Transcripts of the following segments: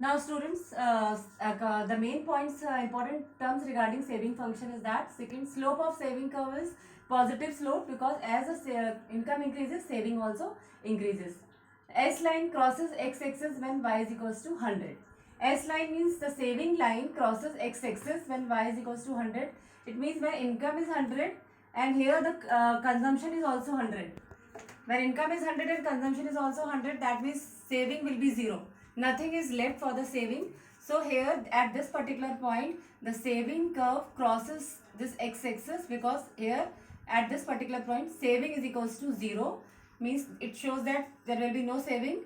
Now students, the main points, important terms regarding saving function is that second, slope of saving curve is positive slope because as the income increases, saving also increases. S line crosses x-axis when y is equals to 100. S line means the saving line crosses x-axis when y is equals to 100. It means when income is 100 and here the consumption is also 100. When income is 100 and consumption is also 100, that means saving will be 0. Nothing is left for the saving. So here at this particular point, the saving curve crosses this x-axis because here at this particular point, saving is equals to 0. Means it shows that there will be no saving,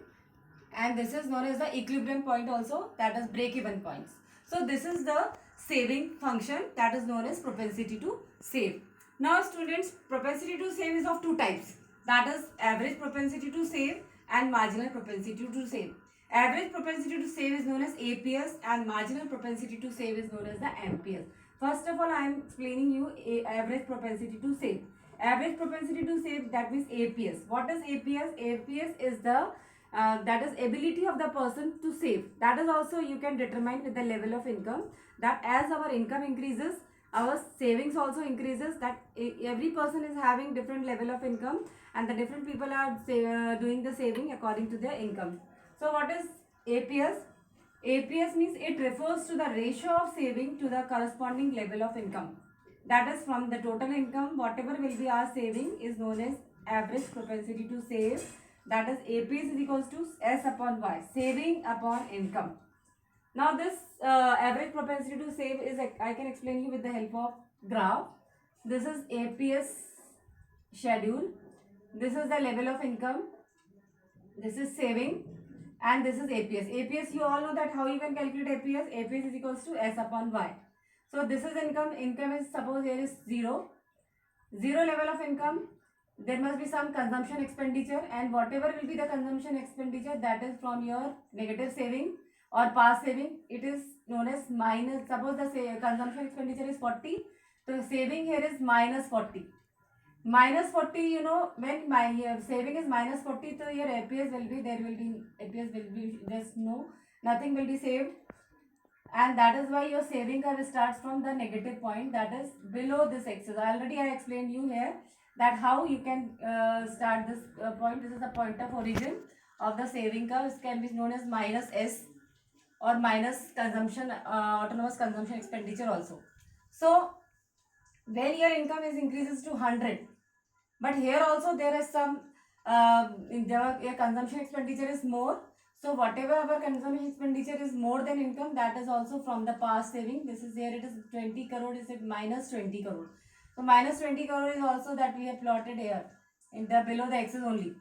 and this is known as the equilibrium point also, that is break-even points. So this is the saving function that is known as propensity to save. Now students, propensity to save is of two types, that is average propensity to save and marginal propensity to save. Average propensity to save is known as APS and marginal propensity to save is known as the MPS. First of all, I am explaining you average propensity to save. Average propensity to save, that means APS. What is APS? APS is the that is ability of the person to save. That is also you can determine with the level of income, that as our income increases, our savings also increases. That every person is having different level of income and the different people are doing the saving according to their income. So what is APS? APS means it refers to the ratio of saving to the corresponding level of income. That is from the total income, whatever will be our saving is known as average propensity to save. That is APS is equals to S upon Y, saving upon income. Now this average propensity to save is, I can explain you with the help of graph. This is APS schedule. This is the level of income. This is saving and this is APS. APS, you all know that how you can calculate APS. APS is equals to S upon Y. So this is income. Income is, suppose here is 0. 0 level of income. There must be some consumption expenditure, and whatever will be the consumption expenditure, that is from your negative saving or past saving. It is known as minus. Suppose the consumption expenditure is 40. So saving here is minus 40. Minus 40, you know, when my saving is minus 40, so your APS will be, there will be, APS will be, there's no, nothing will be saved. And that is why your saving curve starts from the negative point, that is below this axis. Already I explained you here that how you can start this point. This is the point of origin of the saving curve. It can be known as minus S or minus consumption, autonomous consumption expenditure also. So when your income is increases to 100, but here also there is some your consumption expenditure is more. So whatever our consumption expenditure is more than income, that is also from the past saving. This is here, it is 20 crore, is it minus 20 crore. So minus 20 crore is also that we have plotted here in the below the axis only.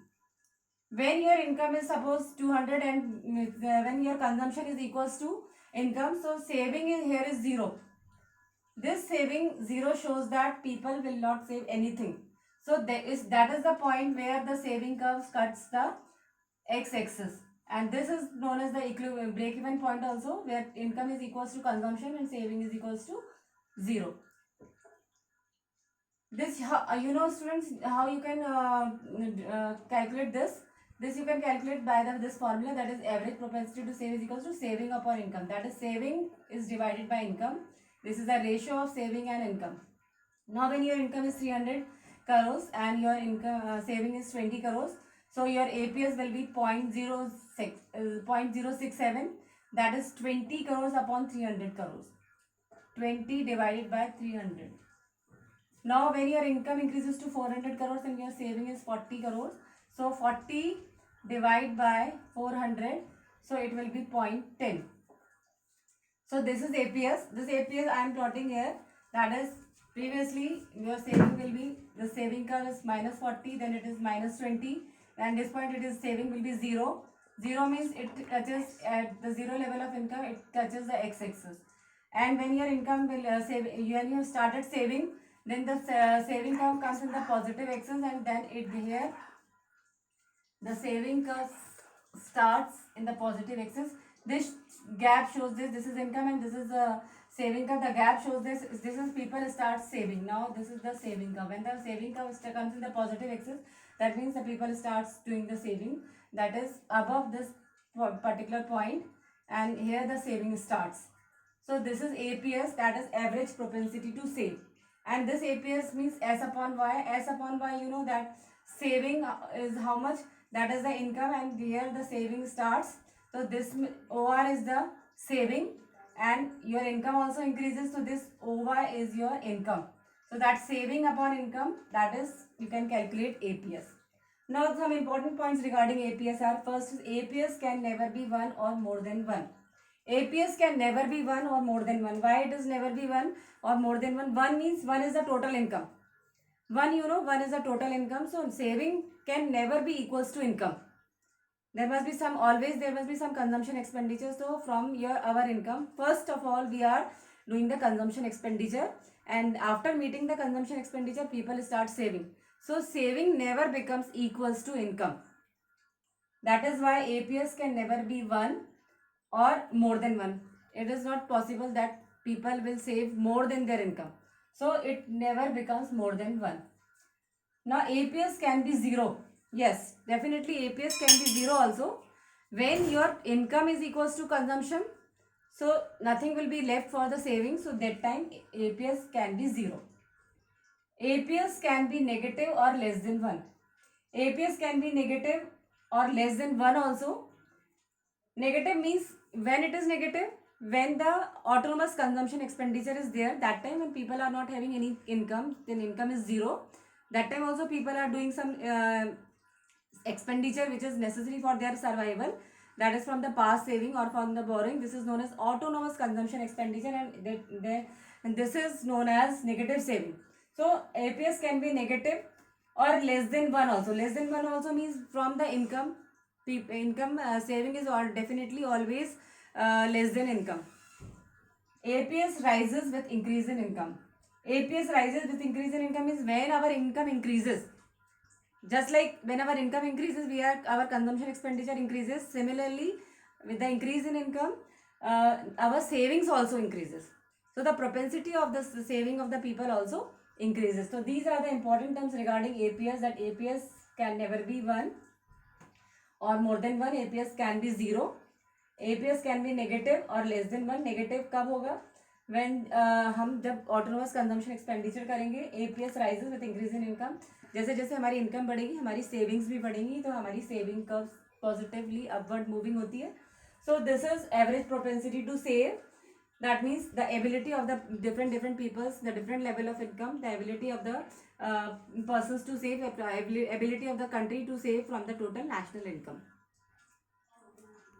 When your income is suppose 200 and when your consumption is equals to income, so saving is here is 0. This saving 0 shows that people will not save anything. So that is the point where the saving curve cuts the x-axis, and this is known as the equilibrium break-even point also, where income is equals to consumption and saving is equals to 0. This you know students how you can calculate this. This you can calculate by this formula, that is average propensity to save is equals to saving upon income. That is saving is divided by income. This is the ratio of saving and income. Now when your income is 300 crores and your income saving is 20 crores, so your APS will be 0.067, that is 20 crores upon 300 crores. 20 divided by 300. Now when your income increases to 400 crores and your saving is 40 crores, so 40 divided by 400, so it will be 0.10. So this is APS. This APS I am plotting here. That is, previously your saving will be, the saving curve is minus 40, then it is minus 20, and this point it is saving will be 0. 0 means it touches at the 0 level of income, it touches the x-axis. And when your income will save, when you have started saving, then the saving curve comes in the positive axis, and then it here the saving curve starts in the positive axis. This gap shows this is income and this is the saving curve. The gap shows this is people start saving. Now this is the saving curve. When the saving curve comes in the positive axis, that means the people starts doing the saving. That is above this particular point. and here the saving starts. So this is APS, that is average propensity to save, and this APS means S upon Y. S upon Y, you know that saving is how much, that is the income, and here the saving starts. So this OR is the saving and your income also increases, so this OY is your income. So that saving upon income, that is, you can calculate APS. Now some important points regarding APS are, first is APS can never be one or more than one. APS can never be one or more than one. Why it is never be one or more than one? One means one is the total income. One, you know, one is the total income. So saving can never be equals to income. There must be some, always there must be some consumption expenditure. So from your our income, first of all we are doing the consumption expenditure, and after meeting the consumption expenditure, people start saving. So saving never becomes equals to income. That is why APS can never be one or more than one. It is not possible that people will save more than their income. So it never becomes more than one. Now APS can be zero. Yes, definitely APS can be zero also. When your income is equals to consumption, so nothing will be left for the savings. So that time APS can be zero. APS can be negative or less than 1. APS can be negative or less than 1 also. Negative means when it is negative, when the autonomous consumption expenditure is there, that time when people are not having any income, then income is zero. That time also people are doing some expenditure which is necessary for their survival, that is from the past saving or from the borrowing. This is known as autonomous consumption expenditure, and this is known as negative saving. So APS can be negative or less than 1 also. Less than 1 also means from the income, saving is all definitely always less than income. APS rises with increase in income. APS rises with increase in income is when our income increases. Just like when our income increases, our consumption expenditure increases. Similarly, with the increase in income, our savings also increases. So the propensity of the saving of the people also increases. So these are the important terms regarding APS, that APS can never be 1 or more than 1. APS can be 0. APS can be negative or less than 1. Negative कब होगा? When हम जब autonomous consumption expenditure करेंगे, APS rises with increase in income. जैसे जैसे हमारी income बढ़ेगी, हमारी सेविंग्स भी बढ़ेंगी, तो हमारी saving curve positively upward moving होती है. So this is average propensity to save. That means the ability of the different peoples, the different level of income, the ability of the persons to save, ability of the country to save from the total national income.